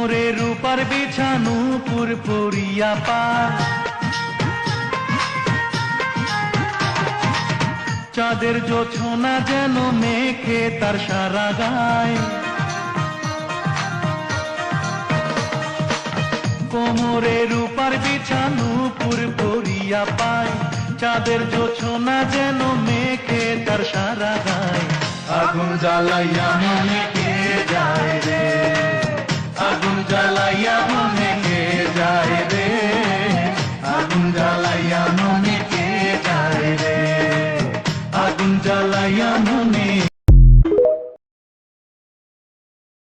কোমরে রূপার বিছানো পুরপুরিয়া পায়, চাঁদের জোছনা যেন মেখে তার সারা গায়। কোমরে রূপার বিছানো পুরপুরিয়া পায়, চাঁদের জোছনা যেন মেখে তার সারা গায়। আগুন জ্বালাইয়া মনে কে যায় রে, আগুন জ্বালাইয়া মনে